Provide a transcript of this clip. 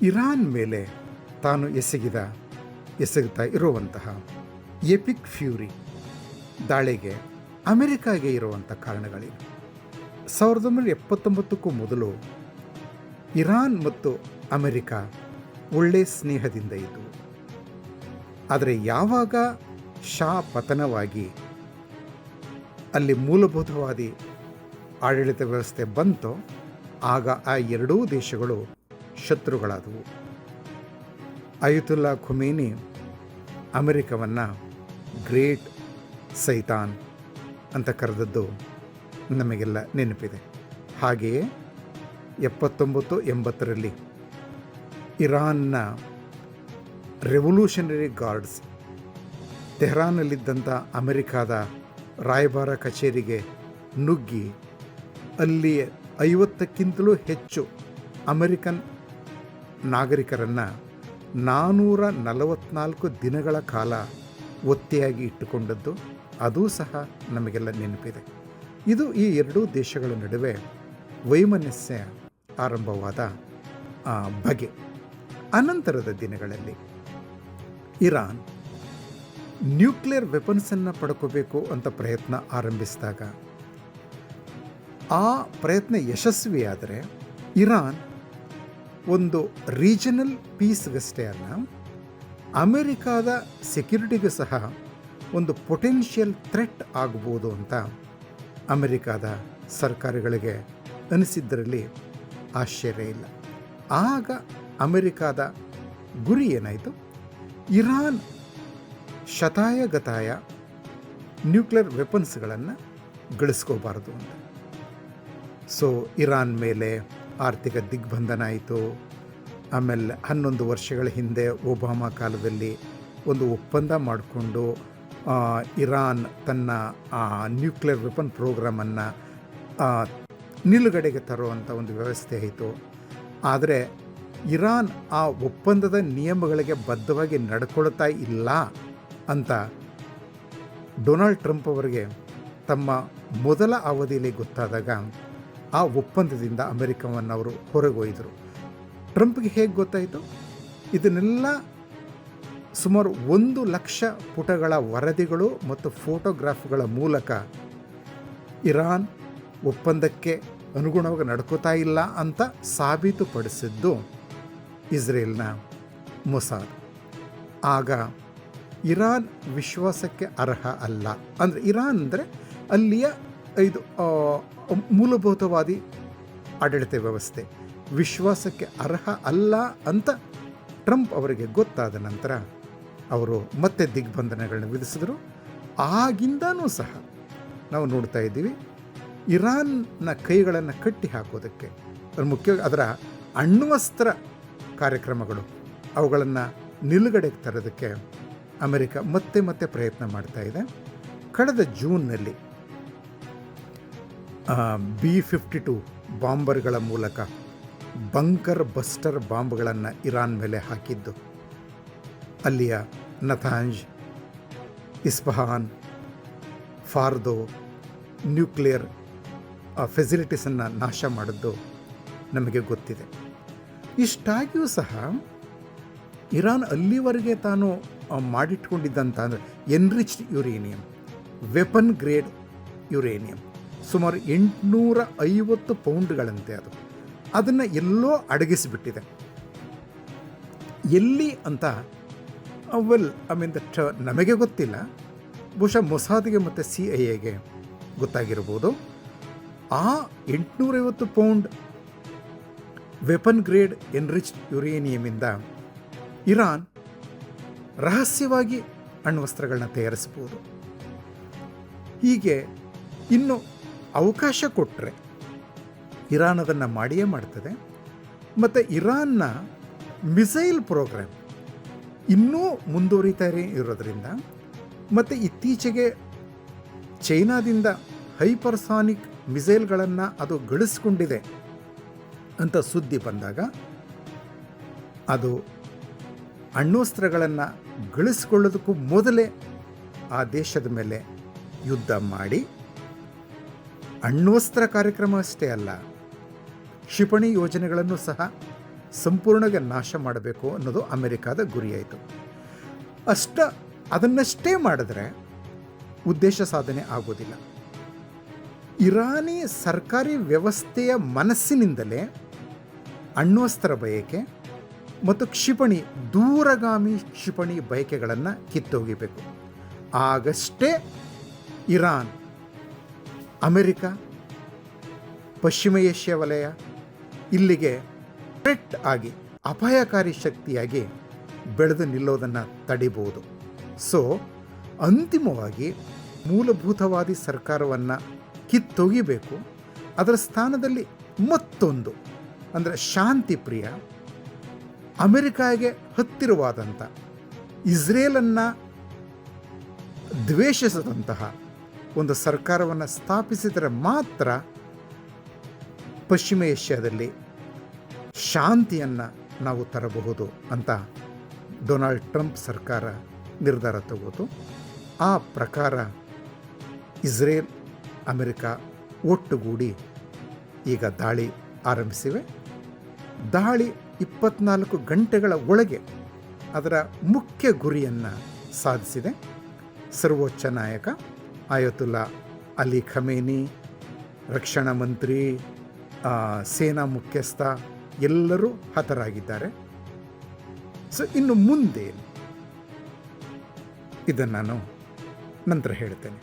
Iran ಮೇಲೆ ತಾನು ಎಸಗುತ್ತಾ ಇರುವಂತಹ ಎಪಿಕ್ ಫ್ಯೂರಿ ದಾಳಿಗೆ ಅಮೆರಿಕಾಗೆ ಇರುವಂಥ ಕಾರಣಗಳಿವೆ. 1979ಕ್ಕೂ ಮೊದಲು ಇರಾನ್ ಮತ್ತು ಅಮೆರಿಕ ಒಳ್ಳೆಯ ಸ್ನೇಹದಿಂದ ಇದ್ದವು. ಆದರೆ ಯಾವಾಗ ಶಾ ಪತನವಾಗಿ ಅಲ್ಲಿ ಮೂಲಭೂತವಾದಿ ಆಡಳಿತ ವ್ಯವಸ್ಥೆ ಬಂತೋ ಆಗ ಆ ಎರಡೂ ದೇಶಗಳು ಶತ್ರುಗಳಾದವು. ಅಯತುಲ್ಲಾ ಖೊಮೇನಿ ಅಮೆರಿಕವನ್ನು ಗ್ರೇಟ್ ಸೈತಾನ್ ಅಂತ ಕರೆದದ್ದು ನಮಗೆಲ್ಲ ನೆನಪಿದೆ. ಹಾಗೆಯೇ 79-80ರಲ್ಲಿ ಇರಾನ್ನ ರೆವಲ್ಯೂಷನರಿ ಗಾರ್ಡ್ಸ್ ತೆಹರಾನ್ನಲ್ಲಿದ್ದಂಥ ಅಮೆರಿಕಾದ ರಾಯಭಾರ ಕಚೇರಿಗೆ ನುಗ್ಗಿ ಅಲ್ಲಿ 50ಕ್ಕಿಂತಲೂ ಹೆಚ್ಚು ಅಮೆರಿಕನ್ ನಾಗರಿಕರನ್ನು 444 ದಿನಗಳ ಕಾಲ ಒತ್ತೆಯಾಗಿ ಇಟ್ಟುಕೊಂಡದ್ದು ಅದೂ ಸಹ ನಮಗೆಲ್ಲ ನೆನಪಿದೆ. ಇದು ಈ ಎರಡೂ ದೇಶಗಳ ನಡುವೆ ವೈಮನಸ್ಯ ಆರಂಭವಾದ ಬಗೆ. ಅನಂತರದ ದಿನಗಳಲ್ಲಿ ಇರಾನ್ ನ್ಯೂಕ್ಲಿಯರ್ ವೆಪನ್ಸನ್ನು ಪಡ್ಕೋಬೇಕು ಅಂತ ಪ್ರಯತ್ನ ಆರಂಭಿಸಿದಾಗ ಆ ಪ್ರಯತ್ನ ಯಶಸ್ವಿಯಾದರೆ ಇರಾನ್ ಒಂದು ರೀಜನಲ್ ಪೀಸ್ಗಷ್ಟೇ ಅಲ್ಲ, ಅಮೆರಿಕಾದ ಸೆಕ್ಯುರಿಟಿಗೂ ಸಹ ಒಂದು ಪೊಟೆನ್ಷಿಯಲ್ ಥ್ರೆಟ್ ಆಗ್ಬೋದು ಅಂತ ಅಮೆರಿಕಾದ ಸರ್ಕಾರಗಳಿಗೆ ಅನಿಸಿದ್ದರಲ್ಲಿ ಆಶ್ಚರ್ಯ ಇಲ್ಲ. ಆಗ ಅಮೆರಿಕಾದ ಗುರಿ ಏನಾಯಿತು? ಇರಾನ್ ಶತಾಯಗತಾಯ ನ್ಯೂಕ್ಲಿಯರ್ ವೆಪನ್ಸ್ಗಳನ್ನು ಗಳಿಸ್ಕೋಬಾರ್ದು ಅಂತ. ಸೊ ಇರಾನ್ ಮೇಲೆ ಆರ್ಥಿಕ ದಿಗ್ಬಂಧನ ಆಯಿತು. ಆಮೇಲೆ 11 ವರ್ಷಗಳ ಹಿಂದೆ ಒಬಾಮಾ ಕಾಲದಲ್ಲಿ ಒಂದು ಒಪ್ಪಂದ ಮಾಡಿಕೊಂಡು ಇರಾನ್ ತನ್ನ ನ್ಯೂಕ್ಲಿಯರ್ ವೆಪನ್ ಪ್ರೋಗ್ರಾಮನ್ನು ನಿಲುಗಡೆಗೆ ತರುವಂಥ ಒಂದು ವ್ಯವಸ್ಥೆ ಆಯಿತು. ಆದರೆ ಇರಾನ್ ಆ ಒಪ್ಪಂದದ ನಿಯಮಗಳಿಗೆ ಬದ್ಧವಾಗಿ ನಡ್ಕೊಳ್ತಾ ಇಲ್ಲ ಅಂತ ಡೊನಾಲ್ಡ್ ಟ್ರಂಪ್ ಅವರಿಗೆ ತಮ್ಮ ಮೊದಲ ಅವಧಿಯಲ್ಲಿ ಗೊತ್ತಾದಾಗ ಆ ಒಪ್ಪಂದದಿಂದ ಅಮೆರಿಕವನ್ನು ಅವರು ಹೊರಗೊಯ್ದರು. ಟ್ರಂಪ್ಗೆ ಹೇಗೆ ಗೊತ್ತಾಯಿತು? ಇದನ್ನೆಲ್ಲ ಸುಮಾರು 1,00,000 ಪುಟಗಳ ವರದಿಗಳು ಮತ್ತು ಫೋಟೋಗ್ರಾಫ್ಗಳ ಮೂಲಕ ಇರಾನ್ ಒಪ್ಪಂದಕ್ಕೆ ಅನುಗುಣವಾಗಿ ನಡ್ಕೋತಾ ಇಲ್ಲ ಅಂತ ಸಾಬೀತುಪಡಿಸಿದ್ದು ಇಸ್ರೇಲ್ನ ಮೊಸಾದ್. ಆಗ ಇರಾನ್ ವಿಶ್ವಾಸಕ್ಕೆ ಅರ್ಹ ಅಲ್ಲ, ಅಂದರೆ ಇರಾನ್ ಅಂದರೆ ಅಲ್ಲಿಯ ಇದು ಮೂಲಭೂತವಾದಿ ಆಡಳಿತ ವ್ಯವಸ್ಥೆ ವಿಶ್ವಾಸಕ್ಕೆ ಅರ್ಹ ಅಲ್ಲ ಅಂತ ಟ್ರಂಪ್ ಅವರಿಗೆ ಗೊತ್ತಾದ ನಂತರ ಅವರು ಮತ್ತೆ ದಿಗ್ಬಂಧನಗಳನ್ನ ವಿಧಿಸಿದರು. ಆಗಿಂದನೂ ಸಹ ನಾವು ನೋಡ್ತಾ ಇದ್ದೀವಿ ಇರಾನ್ನ ಕೈಗಳನ್ನು ಕಟ್ಟಿ ಹಾಕೋದಕ್ಕೆ, ಮುಖ್ಯವಾಗಿ ಅದರ ಅಣ್ವಸ್ತ್ರ ಕಾರ್ಯಕ್ರಮಗಳು ಅವುಗಳನ್ನು ನಿಲುಗಡೆಗೆ ತರೋದಕ್ಕೆ ಅಮೆರಿಕ ಮತ್ತೆ ಮತ್ತೆ ಪ್ರಯತ್ನ ಮಾಡ್ತಾ ಇದೆ. ಕಳೆದ ಜೂನ್ನಲ್ಲಿ B-52 ಬಾಂಬರ್ಗಳ ಮೂಲಕ ಬಂಕರ್ ಬಸ್ಟರ್ ಬಾಂಬ್ಗಳನ್ನು ಇರಾನ್ ಮೇಲೆ ಹಾಕಿದ್ದು ಅಲ್ಲಿಯ ನತಾಂಜ್, ಇಸ್ಫಹಾನ್, ಫಾರ್ದೋ ನ್ಯೂಕ್ಲಿಯರ್ ಫೆಸಿಲಿಟೀಸನ್ನು ನಾಶ ಮಾಡಿದ್ದು ನಮಗೆ ಗೊತ್ತಿದೆ. ಇಷ್ಟಾಗಿಯೂ ಸಹ ಇರಾನ್ ಅಲ್ಲಿವರೆಗೆ ತಾನು ಮಾಡಿಟ್ಕೊಂಡಿದ್ದಂಥ ಅಂದರೆ enriched uranium, weapon grade uranium ಸುಮಾರು 850 ಪೌಂಡ್ಗಳಂತೆ ಅದನ್ನು ಎಲ್ಲೋ ಅಡಗಿಸಿಬಿಟ್ಟಿದೆ. ಎಲ್ಲಿ ಅಂತ ನಮಗೆ ಗೊತ್ತಿಲ್ಲ, ಬಹುಶಃ ಮೊಸಾದ್ಗೆ ಮತ್ತು CIA ಗೊತ್ತಾಗಿರ್ಬೋದು. ಆ 850 ಪೌಂಡ್ ವೆಪನ್ ಗ್ರೇಡ್ ಎನ್ರಿಚ್ಡ್ ಯುರೇನಿಯಮಿಂದ ಇರಾನ್ ರಹಸ್ಯವಾಗಿ ಅಣ್ವಸ್ತ್ರಗಳನ್ನ ತಯಾರಿಸ್ಬೋದು. ಹೀಗೆ ಇನ್ನು ಅವಕಾಶ ಕೊಟ್ಟರೆ ಇರಾನ್ ಅದನ್ನು ಮಾಡಿಯೇ ಮಾಡ್ತದೆ. ಮತ್ತು ಇರಾನ್ನ ಮಿಸೈಲ್ ಪ್ರೋಗ್ರಾಮ್ ಇನ್ನೂ ಮುಂದುವರಿತಾನೆ ಇರೋದರಿಂದ, ಮತ್ತು ಇತ್ತೀಚೆಗೆ ಚೈನಾದಿಂದ ಹೈಪರ್ಸಾನಿಕ್ ಮಿಸೈಲ್ಗಳನ್ನು ಅದು ಗಳಿಸ್ಕೊಂಡಿದೆ ಅಂತ ಸುದ್ದಿ ಬಂದಾಗ ಅದು ಅಣ್ವಸ್ತ್ರಗಳನ್ನು ಗಳಿಸ್ಕೊಳ್ಳೋದಕ್ಕೂ ಮೊದಲೇ ಆ ದೇಶದ ಮೇಲೆ ಯುದ್ಧ ಮಾಡಿ ಅಣ್ವಸ್ತ್ರ ಕಾರ್ಯಕ್ರಮ ಅಷ್ಟೇ ಅಲ್ಲ, ಕ್ಷಿಪಣಿ ಯೋಜನೆಗಳನ್ನು ಸಹ ಸಂಪೂರ್ಣವಾಗಿ ನಾಶ ಮಾಡಬೇಕು ಅನ್ನೋದು ಅಮೆರಿಕಾದ ಗುರಿಯಾಯಿತು. ಅದನ್ನಷ್ಟೇ ಮಾಡಿದ್ರೆ ಉದ್ದೇಶ ಸಾಧನೆ ಆಗೋದಿಲ್ಲ. ಇರಾನಿ ಸರ್ಕಾರಿ ವ್ಯವಸ್ಥೆಯ ಮನಸ್ಸಿನಿಂದಲೇ ಅಣ್ವಸ್ತ್ರ ಬಯಕೆ ಮತ್ತು ದೂರಗಾಮಿ ಕ್ಷಿಪಣಿ ಬಯಕೆಗಳನ್ನು ಕಿತ್ತೊಗಿಬೇಕು. ಆಗಷ್ಟೇ ಇರಾನ್, ಅಮೆರಿಕ, ಪಶ್ಚಿಮ ಏಷ್ಯಾ ವಲಯ ಇಲ್ಲಿಗೆ ಥ್ರೆಟ್ ಆಗಿ ಅಪಾಯಕಾರಿ ಶಕ್ತಿಯಾಗಿ ಬೆಳೆದು ನಿಲ್ಲೋದನ್ನು ತಡಿಬಹುದು. ಸೊ ಅಂತಿಮವಾಗಿ ಮೂಲಭೂತವಾದಿ ಸರ್ಕಾರವನ್ನು ಕಿತ್ತೊಗಿಬೇಕು. ಅದರ ಸ್ಥಾನದಲ್ಲಿ ಮತ್ತೊಂದು ಅಂದರೆ ಶಾಂತಿ ಪ್ರಿಯ, ಅಮೆರಿಕಾಗೆ ಹತ್ತಿರವಾದಂಥ, ಇಸ್ರೇಲನ್ನು ದ್ವೇಷಿಸದಂತಹ ಒಂದು ಸರ್ಕಾರವನ್ನು ಸ್ಥಾಪಿಸಿದರೆ ಮಾತ್ರ ಪಶ್ಚಿಮ ಏಷ್ಯಾದಲ್ಲಿ ಶಾಂತಿಯನ್ನು ನಾವು ತರಬಹುದು ಅಂತ ಡೊನಾಲ್ಡ್ ಟ್ರಂಪ್ ಸರ್ಕಾರ ನಿರ್ಧಾರ ತಗೋತು. ಆ ಪ್ರಕಾರ ಇಸ್ರೇಲ್, ಅಮೆರಿಕ ಒಟ್ಟುಗೂಡಿ ಈಗ ದಾಳಿ ಆರಂಭಿಸಿವೆ. ದಾಳಿ 24 ಗಂಟೆಗಳ ಒಳಗೆ ಅದರ ಮುಖ್ಯ ಗುರಿಯನ್ನು ಸಾಧಿಸಿದೆ. ಸರ್ವೋಚ್ಚ ನಾಯಕ ಆಯತುಲ್ಲಾ ಅಲಿ ಖಮೇನಿ, ರಕ್ಷಣಾ ಮಂತ್ರಿ, ಸೇನಾ ಮುಖ್ಯಸ್ಥ ಎಲ್ಲರೂ ಹತರಾಗಿದ್ದಾರೆ. ಸೊ ಇನ್ನು ಮುಂದೆ ಇದನ್ನು ನಾನು ನಂತರ ಹೇಳ್ತೇನೆ.